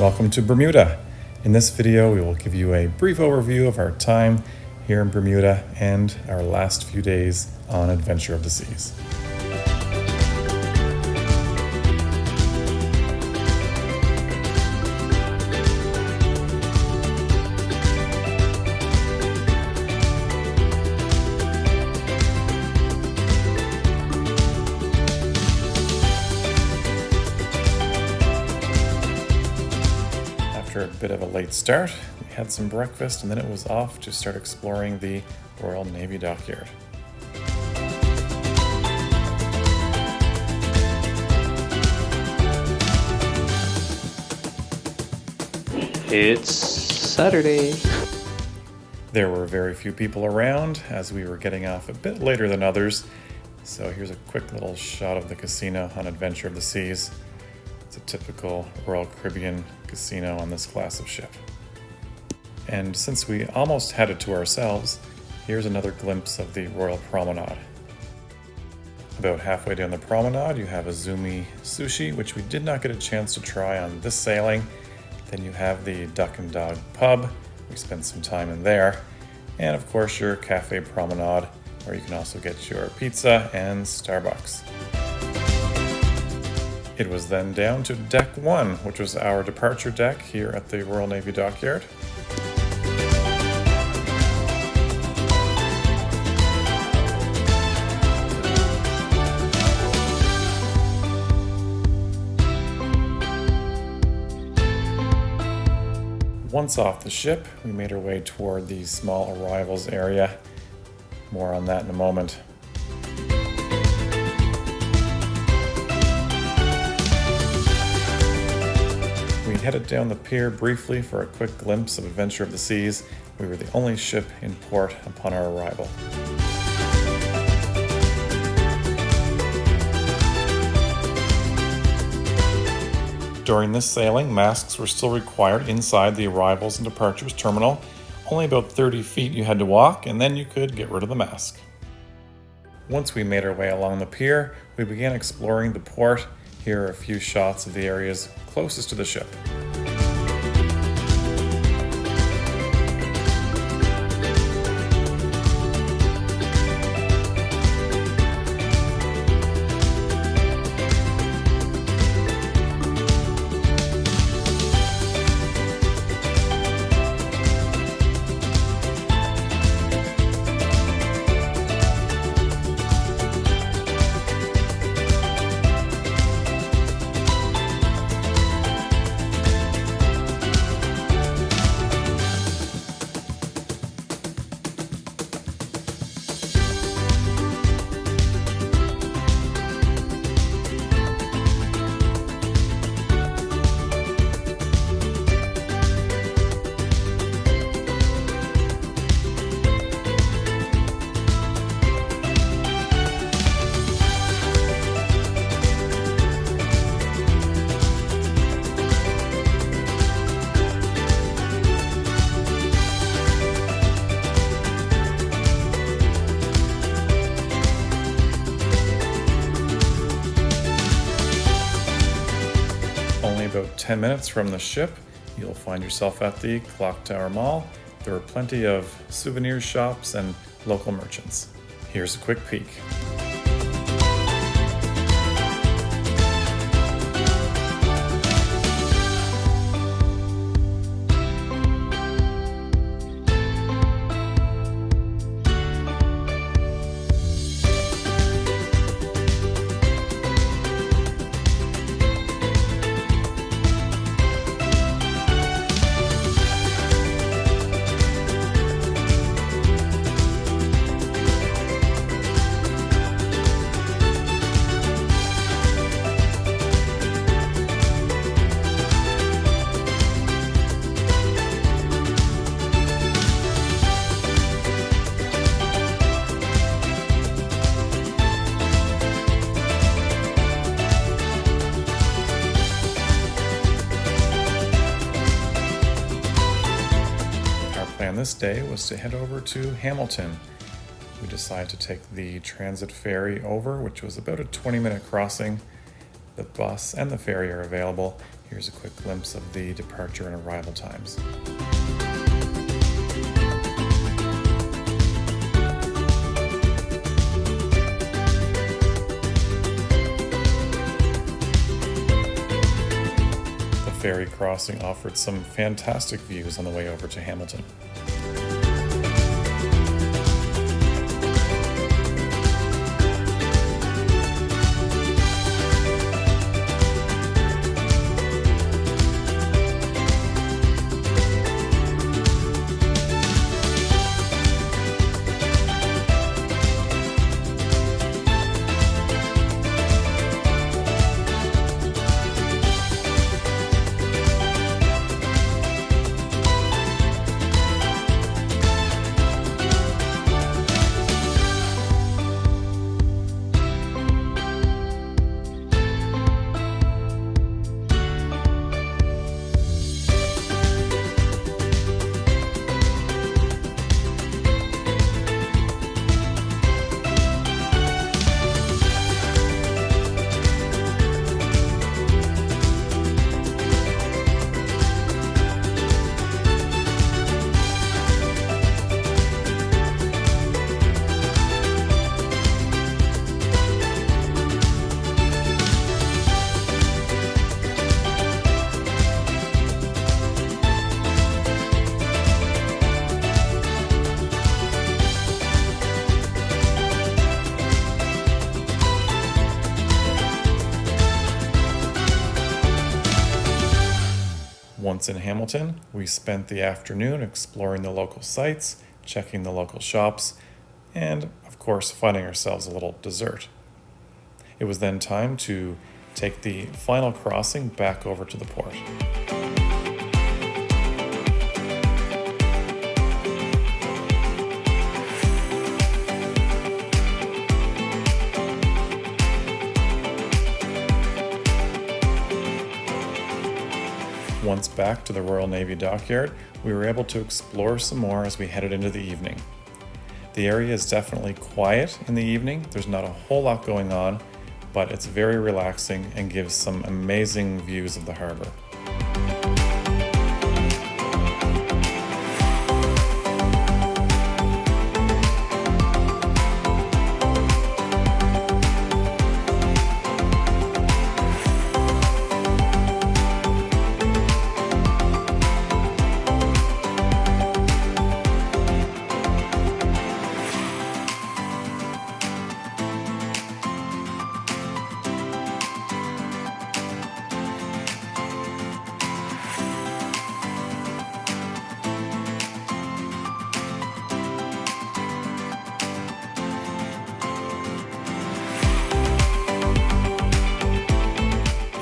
Welcome to Bermuda. In this video, we will give you a brief overview of our time here in Bermuda and our last few days on Adventure of the Seas. After a bit of a late start, we had some breakfast and then it was off to start exploring the Royal Navy Dockyard. It's Saturday. There were very few people around as we were getting off a bit later than others. So here's a quick little shot of the casino on Adventure of the Seas. It's a typical Royal Caribbean casino on this class of ship. And since we almost had it to ourselves, here's another glimpse of the Royal Promenade. About halfway down the promenade, you have Azumi Sushi, which we did not get a chance to try on this sailing. Then you have the Duck and Dog Pub. We spent some time in there. And of course, your Cafe Promenade, where you can also get your pizza and Starbucks. It was then down to Deck 1, which was our departure deck here at the Royal Navy Dockyard. Once off the ship, we made our way toward the small arrivals area. More on that in a moment. We headed down the pier briefly for a quick glimpse of Adventure of the Seas. We were the only ship in port upon our arrival. During this sailing, masks were still required inside the arrivals and departures terminal. Only about 30 feet you had to walk, and then you could get rid of the mask. Once we made our way along the pier, we began exploring the port. Here are a few shots of the areas closest to the ship. About 10 minutes from the ship, you'll find yourself at the Clock Tower Mall. There are plenty of souvenir shops and local merchants. Here's a quick peek. This day was to head over to Hamilton. We decided to take the transit ferry over, which was about a 20-minute crossing. The bus and the ferry are available. Here's a quick glimpse of the departure and arrival times. The ferry crossing offered some fantastic views on the way over to Hamilton. Once in Hamilton, we spent the afternoon exploring the local sites, checking the local shops, and, of course, finding ourselves a little dessert. It was then time to take the final crossing back over to the port. Once back to the Royal Navy Dockyard, we were able to explore some more as we headed into the evening. The area is definitely quiet in the evening. There's not a whole lot going on, but it's very relaxing and gives some amazing views of the harbor.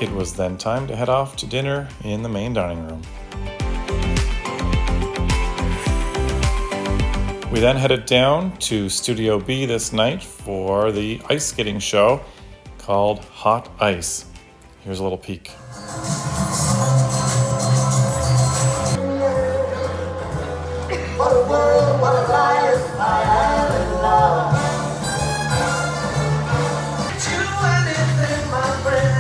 It was then time to head off to dinner in the main dining room. We then headed down to Studio B this night for the ice skating show called Hot Ice. Here's a little peek. What a world, what a life I am in love. Do anything, my friend.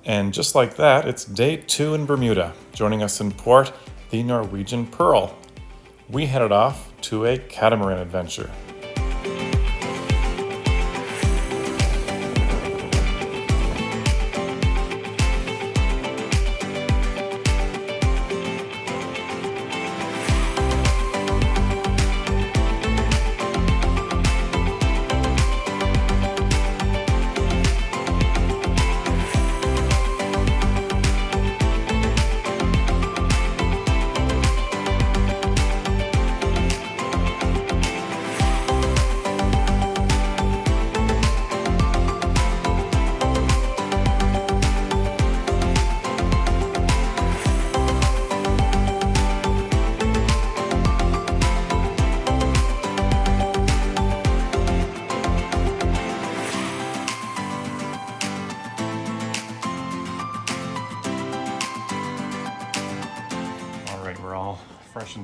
And just like that, it's day 2 in Bermuda. Joining us in port, the Norwegian Pearl. We headed off to a catamaran adventure.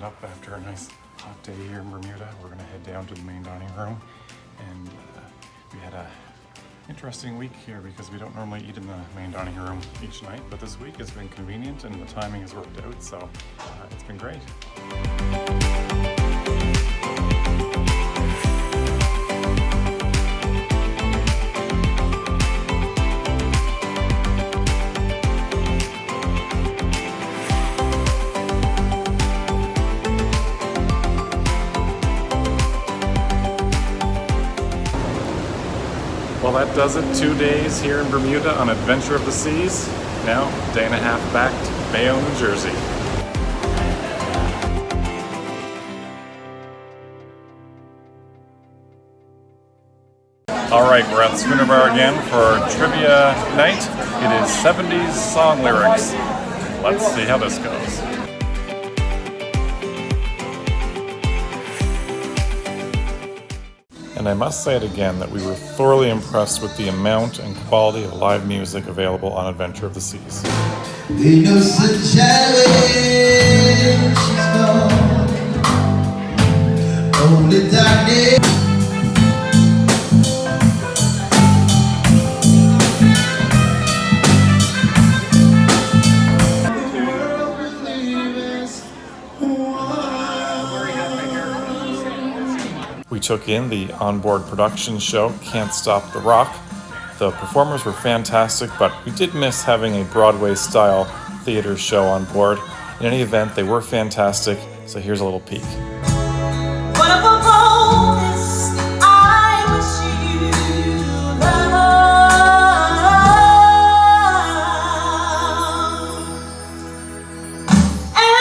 cleaned up after a nice hot day here in Bermuda. We're gonna head down to the main dining room, and we had a interesting week here because we don't normally eat in the main dining room each night, but this week has been convenient and the timing has worked out, so it's been great. Well, that does it. 2 days here in Bermuda on Adventure of the Seas. Now, a day and a half back to Bayonne, New Jersey. All right, we're at the Schooner Bar again for trivia night. It is 70s song lyrics. Let's see how this goes. And I must say it again that we were thoroughly impressed with the amount and quality of live music available on Adventure of the Seas. Ain't no sunshine when she's gone, only darkness. We took in the onboard production show, Can't Stop the Rock. The performers were fantastic, but we did miss having a Broadway-style theater show on board. In any event, they were fantastic, so here's a little peek. But above all this, I wish you love. And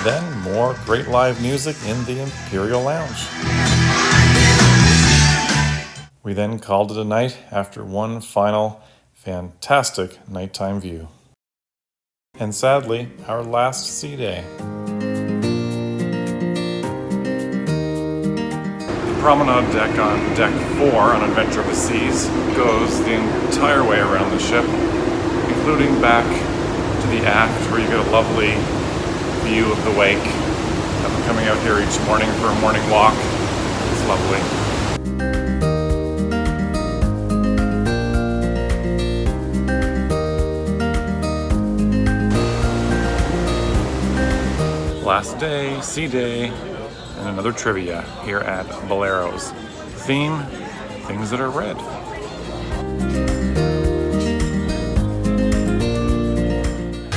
Then more great live music in the Imperial Lounge. We then called it a night after one final fantastic nighttime view. And sadly, our last sea day. The promenade deck on Deck 4 on Adventure of the Seas goes the entire way around the ship, including back to the aft where you get a lovely view of the wake. I've been coming out here each morning for a morning walk. It's lovely. Last day, sea day, and another trivia here at Bolero's. Theme, things that are red.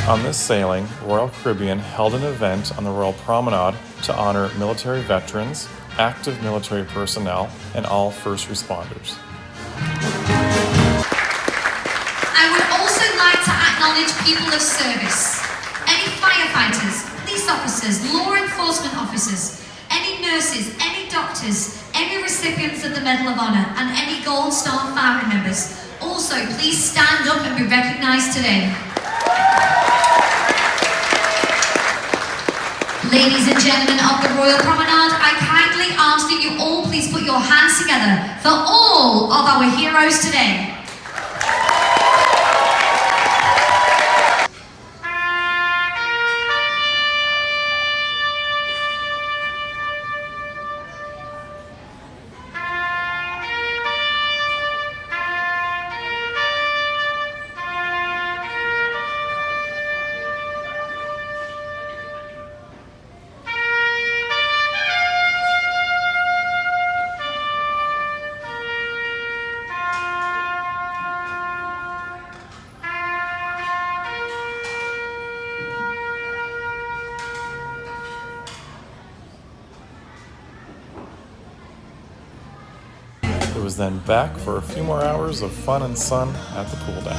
On this sailing, Royal Caribbean held an event on the Royal Promenade to honor military veterans, active military personnel, and all first responders. I would also like to acknowledge people of service, any firefighters, police officers, law enforcement officers, any nurses, any doctors, any recipients of the Medal of Honor, and any Gold Star family members. Also, please stand up and be recognized today. Ladies and gentlemen of the Royal Promenade, I kindly ask that you all please put your hands together for all of our heroes today. It was then back for a few more hours of fun and sun at the pool deck.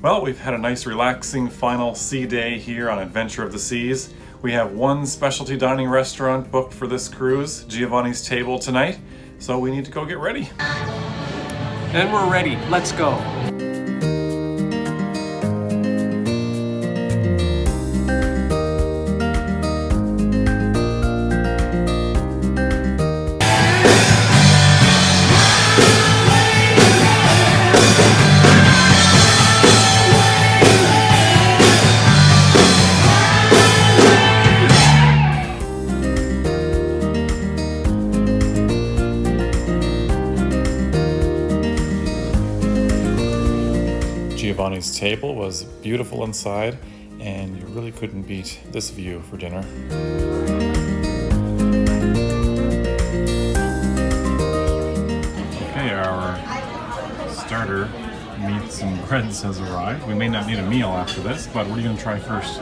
Well, we've had a nice relaxing final sea day here on Adventure of the Seas. We have one specialty dining restaurant booked for this cruise, Giovanni's Table, tonight, so we need to go get ready. And we're ready. Let's go. Giovanni's Table was beautiful inside, and you really couldn't beat this view for dinner. Okay, our starter meats and breads has arrived. We may not need a meal after this, but what are you going to try first?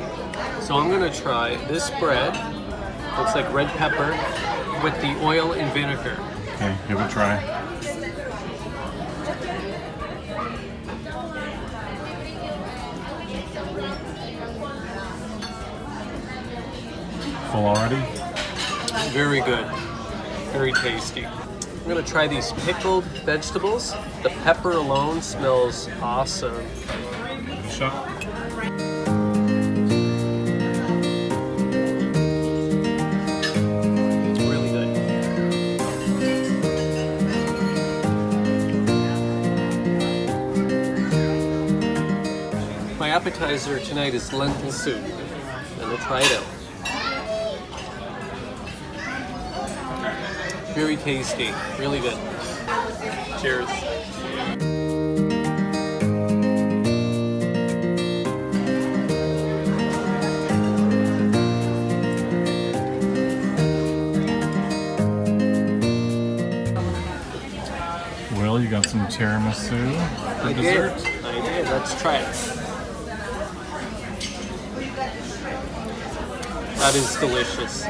So I'm gonna try this bread. Looks like red pepper with the oil and vinegar. Okay, give it a try. Full already? Very good. Very tasty. I'm gonna try these pickled vegetables. The pepper alone smells awesome. Shot. It's really good. My appetizer tonight is lentil soup. I'm gonna try it out. Very tasty, really good. Cheers. Will, you got some tiramisu for dessert? I did. Let's try it. That is delicious.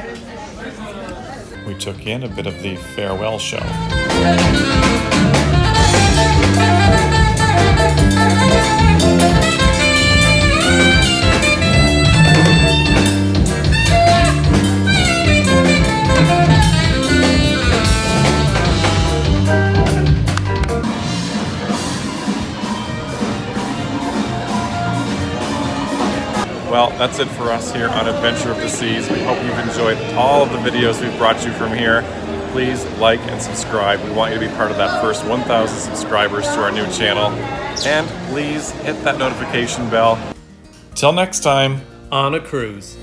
We took in a bit of the farewell show. Well, that's it for us here on Adventure of the Seas. We hope you've enjoyed all of the videos we've brought you from here. Please like and subscribe. We want you to be part of that first 1,000 subscribers to our new channel. And please hit that notification bell. Till next time. On a cruise.